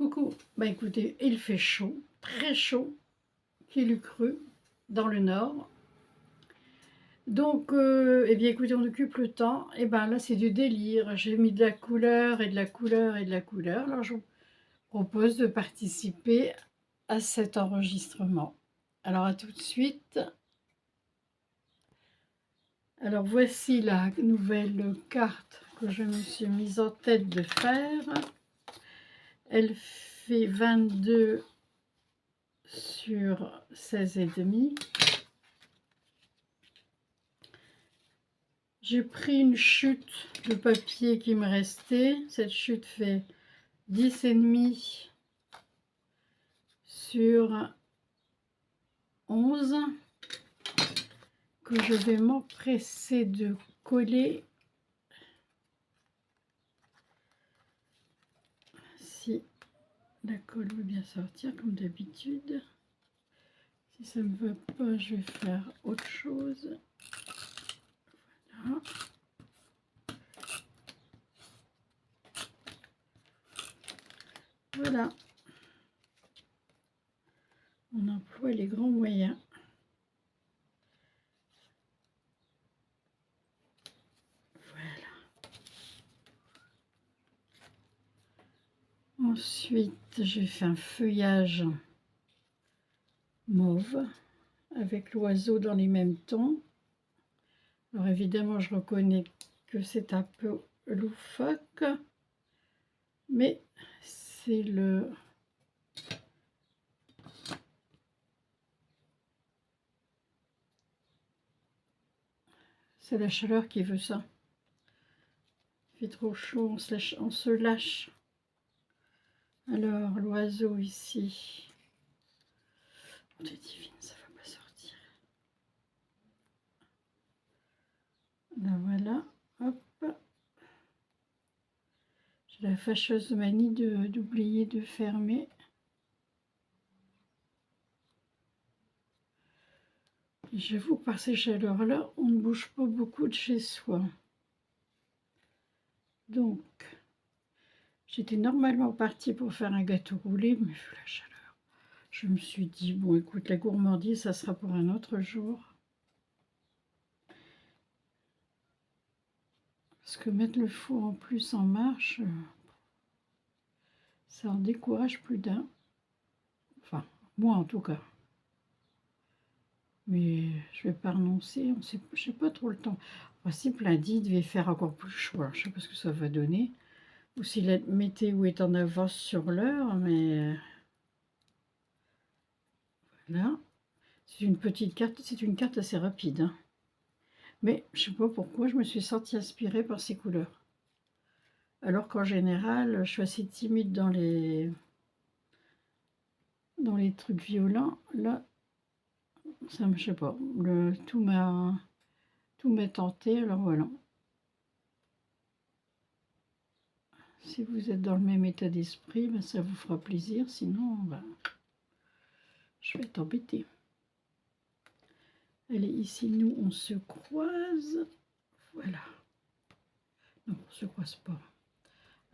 Coucou, bah écoutez, il fait chaud, très chaud, qui l'eût cru, dans le nord. Donc, eh bien écoutez, on occupe le temps, et ben là c'est du délire, j'ai mis de la couleur et de la couleur et de la couleur, alors je vous propose de participer à cet enregistrement. Alors à tout de suite. Alors voici la nouvelle carte que je me suis mise en tête de faire. Elle fait 22 sur 16,5. J'ai pris une chute de papier qui me restait. Cette chute fait 10,5 sur 11 que je vais m'empresser de coller. Si la colle veut bien sortir comme d'habitude. Si ça ne veut pas, je vais faire autre chose. Voilà. Voilà. On emploie les grands moyens. Ensuite, j'ai fait un feuillage mauve avec l'oiseau dans les mêmes tons. Alors évidemment, je reconnais que c'est un peu loufoque, mais c'est la chaleur qui veut ça. Il fait trop chaud, on se lâche. Alors l'oiseau ici, bonté divine, ça ne va pas sortir. Là voilà, hop. J'ai la fâcheuse manie d'oublier de fermer. Et j'avoue, par ces chaleurs-là, on ne bouge pas beaucoup de chez soi. Donc, j'étais normalement partie pour faire un gâteau roulé, mais vu la chaleur, je me suis dit, bon écoute, la gourmandise, ça sera pour un autre jour. Parce que mettre le four en plus en marche, ça en décourage plus d'un. Enfin, moi en tout cas. Mais je vais pas renoncer, je n'ai pas trop le temps. En principe, lundi, il devait faire encore plus chaud. Alors, je ne sais pas ce que ça va donner. Ou si la météo est en avance sur l'heure, mais voilà. C'est une petite carte, c'est une carte assez rapide. Hein. Mais je ne sais pas pourquoi, je me suis sentie inspirée par ces couleurs. Alors qu'en général, je suis assez timide dans les trucs violents. Là, ça me, je sais pas, tout m'a tenté, alors voilà. Si vous êtes dans le même état d'esprit, ben ça vous fera plaisir, sinon ben, je vais être embêtée. Allez, ici, nous, on se croise. Voilà. Non, on ne se croise pas.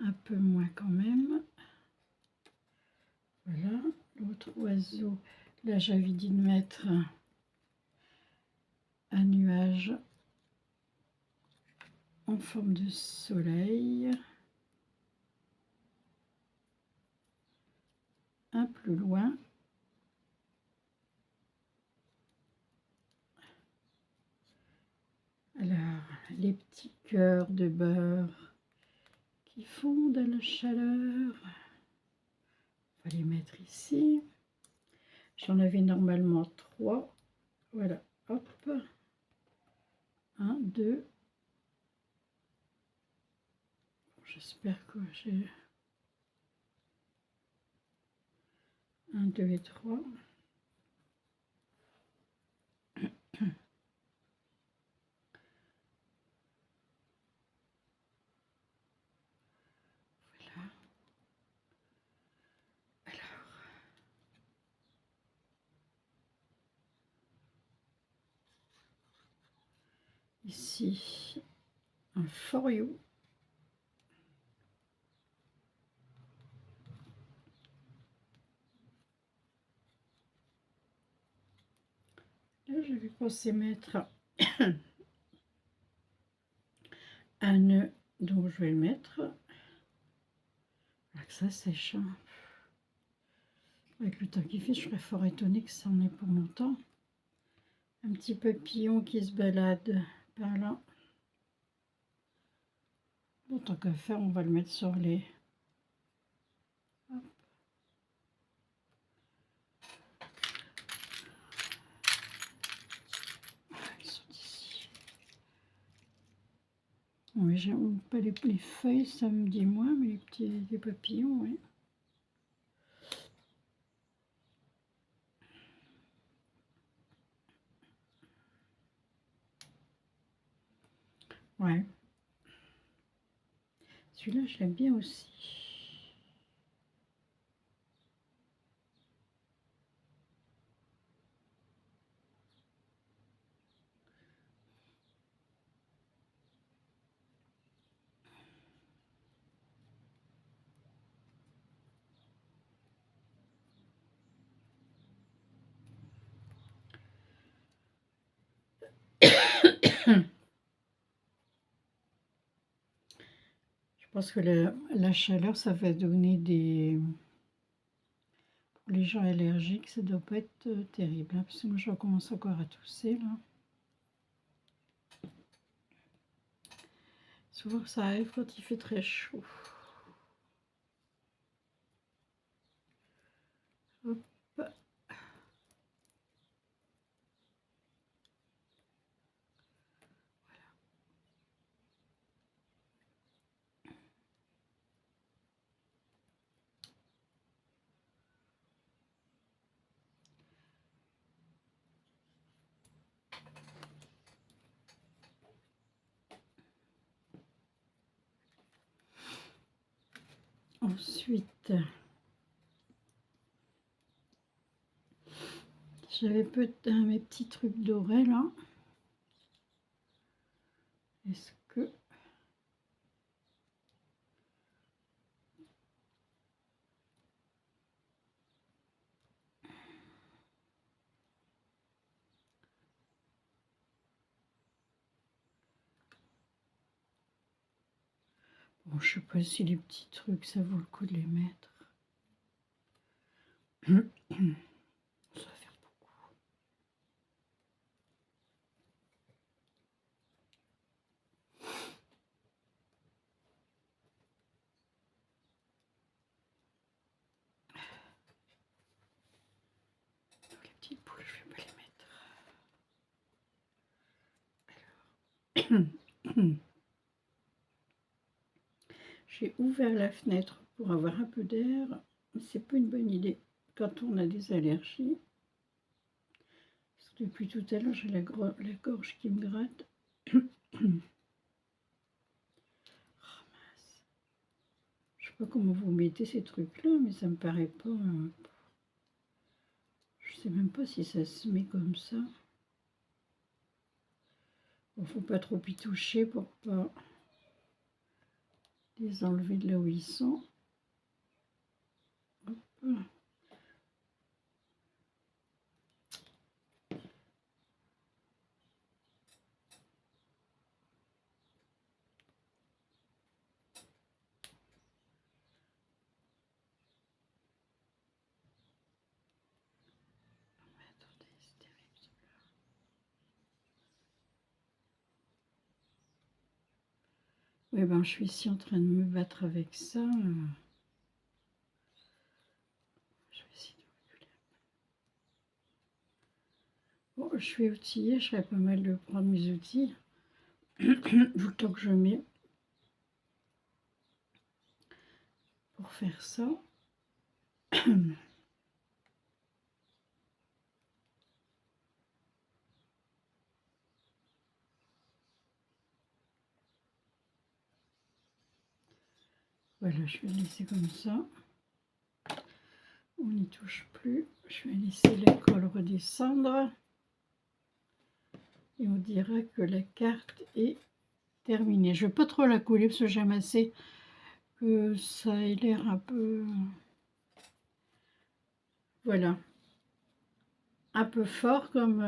Un peu moins quand même. Voilà. L'autre oiseau, là, j'avais dit de mettre un nuage en forme de soleil. Un plus loin. Alors, les petits cœurs de beurre qui fondent à la chaleur. On va les mettre ici. J'en avais normalement 3. Voilà, hop. 1, 2. J'espère que j'ai 1, 2 et 3. Voilà. Alors, ici, un for you. J'avais pensé mettre un nœud, donc je vais le mettre. Voilà, que ça sèche. Hein. Avec le temps qu'il fait, je serais fort étonnée que ça en ait pour longtemps. Un petit papillon qui se balade par là. Bon, tant qu'à faire, on va le mettre sur les... Hop. Ils sont ici. Oui, j'aime pas les feuilles, ça me dit moins, mais les petits les papillons, oui. Ouais. Celui-là, je l'aime bien aussi. Je pense que la chaleur, ça va donner des... Pour les gens allergiques, ça doit pas être terrible. Hein, parce que moi, je recommence encore à tousser, là. Souvent, ça arrive quand il fait très chaud. Hop. Ensuite, j'avais peut-être mes petits trucs dorés, là. Est-ce que... Bon, je sais pas si les petits trucs, ça vaut le coup de les mettre. Ça va faire beaucoup. Donc, les petites boules, je vais pas les mettre. J'ai ouvert la fenêtre pour avoir un peu d'air, mais c'est pas une bonne idée quand on a des allergies. Parce que depuis tout à l'heure, j'ai la gorge qui me gratte. Je sais pas comment vous mettez ces trucs-là, mais ça me paraît pas... Je sais même pas si ça se met comme ça. Bon, faut pas trop y toucher pour pas les enlever de là où ils sont. Hop. Oui, ben, je suis ici en train de me battre avec ça. Je vais essayer de reculer. Bon, je suis outillée, je serais pas mal de prendre mes outils. Le temps que je mets pour faire ça. Voilà, je vais laisser comme ça. On n'y touche plus. Je vais laisser la colle redescendre. Et on dira que la carte est terminée. Je ne vais pas trop la coller parce que j'aime assez que ça ait l'air un peu... Voilà. un peu fort comme...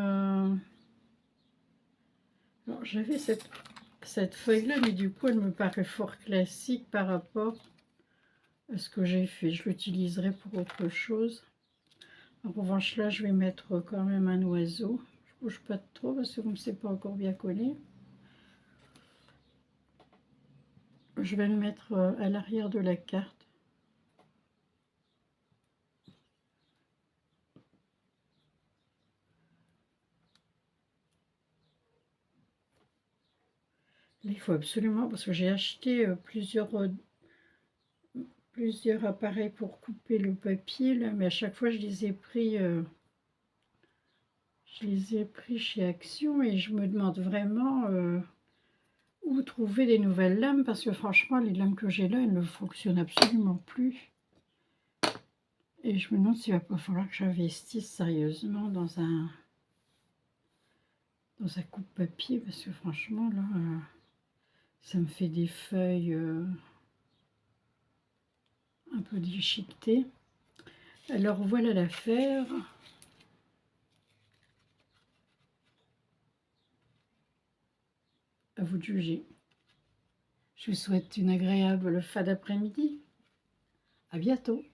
Alors, j'avais cette feuille-là, mais du coup, elle me paraît fort classique par rapport à ce que j'ai fait. Je l'utiliserai pour autre chose. En revanche, là, je vais mettre quand même un oiseau. Je ne bouge pas trop parce que comme c'est pas encore bien collé. Je vais le mettre à l'arrière de la carte. Là, il faut absolument, parce que j'ai acheté plusieurs appareils pour couper le papier, là, mais à chaque fois, je les ai pris chez Action et je me demande vraiment où trouver des nouvelles lames parce que franchement, les lames que j'ai là, elles ne fonctionnent absolument plus. Et je me demande s'il va pas falloir que j'investisse sérieusement dans un coupe-papier parce que franchement, là, ça me fait des feuilles un peu déchiquetées. Alors voilà l'affaire. À vous de juger. Je vous souhaite une agréable fin d'après-midi. À bientôt.